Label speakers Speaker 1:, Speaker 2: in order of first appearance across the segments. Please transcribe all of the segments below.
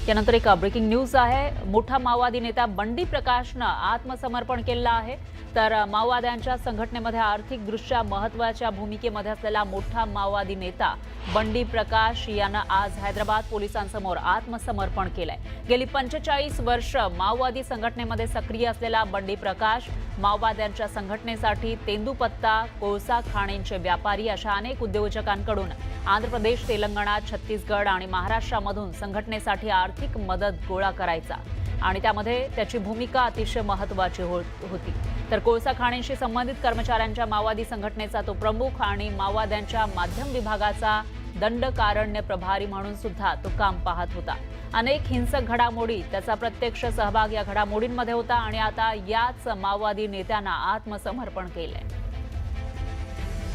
Speaker 1: त्यानंतर एक breaking news आहे। मोठा माओवादी नेता बंडी प्रकाशनं आत्मसमर्पण केलं आहे। तर माओवाद्यांच्या संघटनेमध्ये आर्थिकदृष्ट्या महत्त्वाच्या भूमिकेमध्ये असलेला मोठा माओवादी नेता बंडी प्रकाश यानं आज हैदराबाद पोलिसांसमोर आत्मसमर्पण केलंय। गेली 45 वर्ष माओवादी संघटनेमध्ये सक्रिय असलेला बंडी प्रकाश माओवाद्यांच्या संघटनेसाठी तेंदूपत्ता, कोळसा खाणींचे व्यापारी अशा अनेक उद्योजकांकडून आंध्र प्रदेश, तेलंगणा, छत्तीसगड आणि महाराष्ट्रामधून संघटनेसाठी आर्थिक मदत गोळा करायचा आणि त्यामध्ये त्याची भूमिका अतिशय महत्त्वाची होती। तर कोळसा खाणींशी संबंधित कर्मचाऱ्यांच्या माओवादी संघटनेचा तो प्रमुख आणि माओवाद्यांच्या माध्यम विभागाचा दंडकारण्य प्रभारी म्हणून सुद्धा तो काम पाहत होता। अनेक हिंसक घडामोडी त्याचा प्रत्यक्ष सहभाग या घडामोडींमध्ये होता आणि आता याच माओवादी नेत्यांना आत्मसमर्पण केलंय।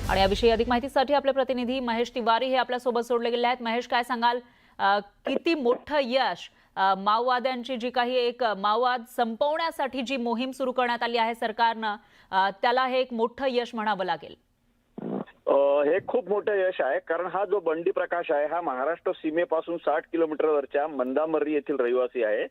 Speaker 1: आणि याविषयी अधिक माहितीसाठी आपले प्रतिनिधी महेश तिवारी हे आपल्यासोबत जोडले गेले आहेत। महेश, काय सांगाल, किती मोठं यश माओवाद्यांची जी काही एक माओवाद संपवण्यासाठी जी मोहीम सुरू करण्यात आली आहे सरकारनं, त्याला हे एक मोठं यश म्हणावं लागेल?
Speaker 2: हे खूप मोठं यश आहे, कारण हा जो बंडी प्रकाश आहे हा महाराष्ट्र सीमेपासून 60 किलोमीटरवरच्या मंदामर्री येथील रहिवासी आहे।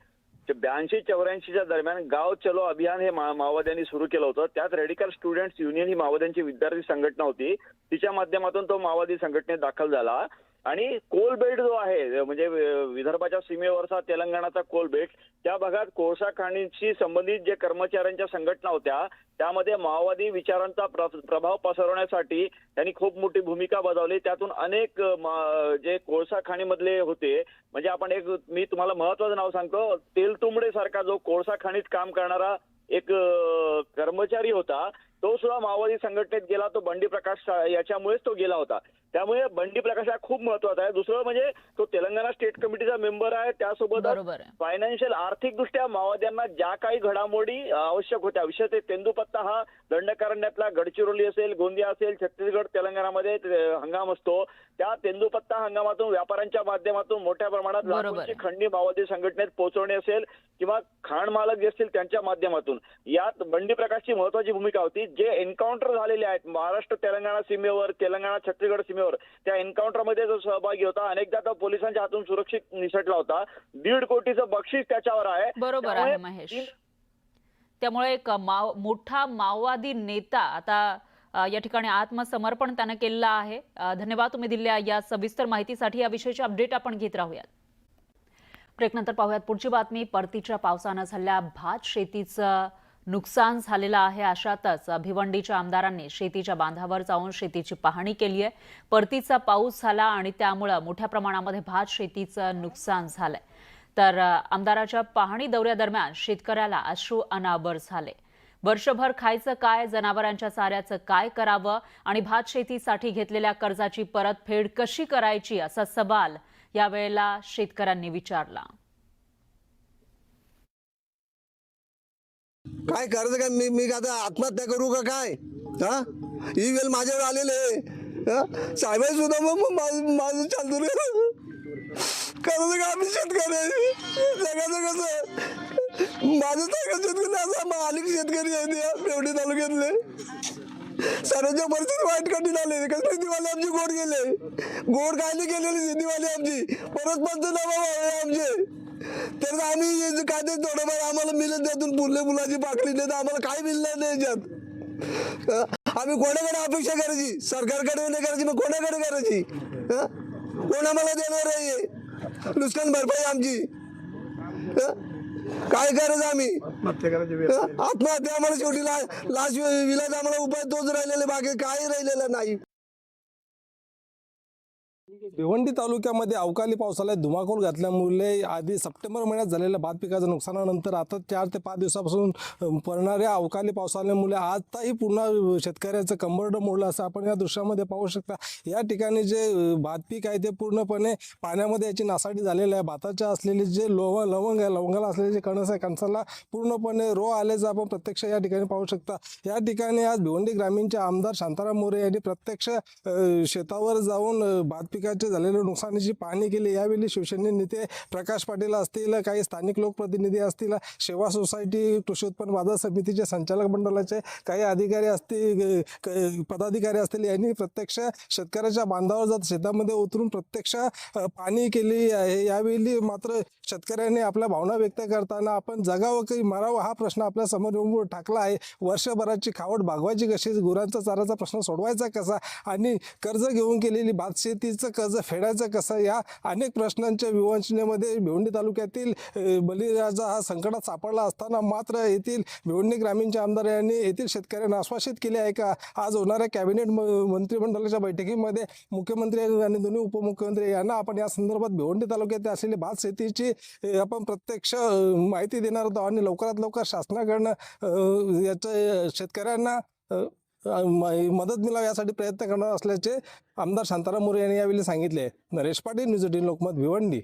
Speaker 2: 82-84च्या दरम्यान गाव चलो अभियान हे माओवाद्यांनी सुरू केलं होतं। त्यात रेडिकल स्टुडंट्स युनियन ही माओवाद्यांची विद्यार्थी संघटना होती, तिच्या माध्यमातून तो माओवादी संघटनेत दाखल झाला। आणि कोलबेट जो आहे म्हणजे विदर्भाच्या सीमेवरचा तेलंगणाचा कोलबेट, त्या भागात कोळसा खाणींशी संबंधित जे कर्मचाऱ्यांच्या संघटना होत्या त्यामध्ये माओवादी विचारांचा प्रभाव पसरवण्यासाठी त्यांनी खूप मोठी भूमिका बजावली। त्यातून अनेक जे कोळसा खाणीमधले होते, म्हणजे आपण मी तुम्हाला महत्त्वाचं नाव सांगतो, तेलतुंबडे सारखा जो कोळसा खाणीत काम करणारा एक कर्मचारी होता, तो सुद्धा माओवादी संघटनेत गेला। तो बंडी प्रकाश याच्यामुळेच तो गेला होता। त्यामुळे बंडी प्रकाश हा खूप महत्त्वाचा आहे। दुसरं म्हणजे तो तेलंगणा स्टेट कमिटीचा मेंबर आहे, त्यासोबत फायनान्शियल आर्थिकदृष्ट्या माओवाद्यांना ज्या काही घडामोडी आवश्यक होत्या, विशेषतः तेंदूपत्ता हा दंडकारण्यातला गडचिरोली असेल, गोंदिया असेल, छत्तीसगड, तेलंगणामध्ये हंगाम असतो, त्या तेंदूपत्ता हंगामातून व्यापाऱ्यांच्या माध्यमातून मोठ्या प्रमाणात लाखोंची खंडी माओवादी संघटनेत पोहोचवणे असेल किंवा खाण मालक जे असतील त्यांच्या माध्यमातून, यात बंडी प्रकाशची महत्त्वाची भूमिका होती। जे एन्काउंटर झालेले आहेत महाराष्ट्र तेलंगणा सीमेवर, तेलंगणा छत्तीसगड सीमेवर, त्या एन्काउंटरमध्ये जो सहभागी होता, अनेकदा तो पोलिसांच्या हातून सुरक्षित निसटला होता। 1.5 कोटीचं बक्षीस त्याच्यावर आहे।
Speaker 1: बरोबर आहे महेश। त्यामुळे एक मोठा माओवादी नेता आता या ठिकाणी आत्मसमर्पण त्याने केलेलं आहे। धन्यवाद तुम्ही दिलेल्या या सविस्तर माहितीसाठी। याविषयीची अपडेट आपण घेत राहूयात। ब्रेकनंतर पाहूयात पुढची बातमी। परतीच्या पावसानं झालेल्या भात शेतीचं नुकसान झालेलं आहे। अशातच भिवंडीच्या आमदारांनी शेतीच्या बांधावर जाऊन शेतीची पाहणी केली आहे। परतीचा पाऊस झाला आणि त्यामुळे मोठ्या प्रमाणामध्ये भात शेतीचं नुकसान झालंय। तर आमदाराच्या पाहणी दौऱ्यादरम्यान शेतकऱ्याला अश्रू अनावर झाले। वर्षभर खायचं काय, जनावरांच्या चाऱ्याचं काय करावं आणि भात शेतीसाठी घेतलेल्या कर्जाची परतफेड कशी करायची, असा सवाल यावेळेला शेतकऱ्यांनी विचारला।
Speaker 3: काय करायचं काय, मी आता आत्महत्या करू का काय? ही वेळ माझ्यावर आलेले साहेब सुद्धा माझं चालतो रे। करायचं का आम्ही शेतकरी, जगाचं कसं? माझं सगळं शेतकरी असं अनेक शेतकरी आहे पेवडी तालुक्यातले, सर्वांच्या परिस्थिती वाईट कठीण आले। कसली दिवाळी आमची गोड गेले, गोड काय नाही गेलेली दिवाळी आमची, परत पंचनामा आमचे। तर आम्ही काय ते थोडंफार आम्हाला मिळत, त्यातून पुरले मुलाची पाकळी नाही तर आम्हाला काय मिळणार नाही याच्यात। आम्ही कोणाकडे अपेक्षा करायची? सरकारकडे नाही करायची, मग कोणाकडे करायची? कोण आम्हाला देणार आहे नुकसान भरपाई आमची? काय करायचं आम्ही? आत्महत्या आम्हाला शेवटी लास्ट विलाज आम्हाला उपाय तोच राहिलेला, बाकी काही राहिलेला नाही।
Speaker 4: भिवंडी तालुक्यामध्ये अवकाळी पावसाला धुमाकूळ घातल्यामुळे आधी सप्टेंबर महिन्यात झालेल्या भात पिकाच्या नुकसानानंतर आता 4 ते 5 दिवसापासून पडणाऱ्या अवकाळी पावसामुळे आताही पुन्हा शेतकऱ्याचं कंबरडं मोडलं असं आपण या दृश्यामध्ये पाहू शकता। या ठिकाणी जे भात पीक आहे ते पूर्णपणे पाण्यामध्ये याची नासाडी झालेली आहे। भाताच्या असलेले जे लवंगाला असलेले जे कणस आहे, कणसाला पूर्णपणे रो आल्याचं आपण प्रत्यक्ष या ठिकाणी पाहू शकता। या ठिकाणी आज भिवंडी ग्रामीणचे आमदार शांताराम मोरे यांनी प्रत्यक्ष शेतावर जाऊन भात पिकाचे झालेल्या नुकसानीची पाहणी केली. यावेळी शिवसेने नेते प्रकाश पाटील असतील, काही स्थानिक लोकप्रतिनिधी असतील, सेवा सोसायटी कृषी उत्पन्न बाजार समितीचे संचालक मंडळाचे काही अधिकारी असतील, पदाधिकारी असतील, यांनी प्रत्यक्ष शेतकऱ्याच्या बांधावर जात शेतामध्ये उतरून प्रत्यक्ष पाहणी केली आहे. यावेळी मात्र शेतकऱ्यांनी आपल्या भावना व्यक्त करताना आपण जगावं की मरावं हा प्रश्न आपल्या समोर येऊन ठाकला आहे. वर्षभराची खावड भागवायची कशी, गुरांचा चाराचा प्रश्न सोडवायचा कसा आणि कर्ज घेऊन केलेली भातशेतीचं कर्ज फेडायचं कसं, या अनेक प्रश्नांच्या विवंचनेमध्ये भिवंडी तालुक्यातील बळीराजा हा संकटात सापडला असताना मात्र येथील भिवंडी ग्रामीणच्या आमदार यांनी येथील शेतकऱ्यांना आश्वासित केले आहे का आज होणाऱ्या कॅबिनेट मंत्रिमंडळाच्या बैठकीमध्ये मुख्यमंत्री आणि दोन्ही उपमुख्यमंत्री यांना आपण या संदर्भात भिवंडी तालुक्यात असलेली भात शेतीची आपण प्रत्यक्ष माहिती देणार आहोत आणि लवकरात लवकर शासनाकडनं याच्या शेतकऱ्यांना मदत मिळावी यासाठी प्रयत्न करणार असल्याचे आमदार शांताराम मोरे यांनी यावेळी सांगितले. नरेश पाटील, न्यूज 18 लोकमत, भिवंडी.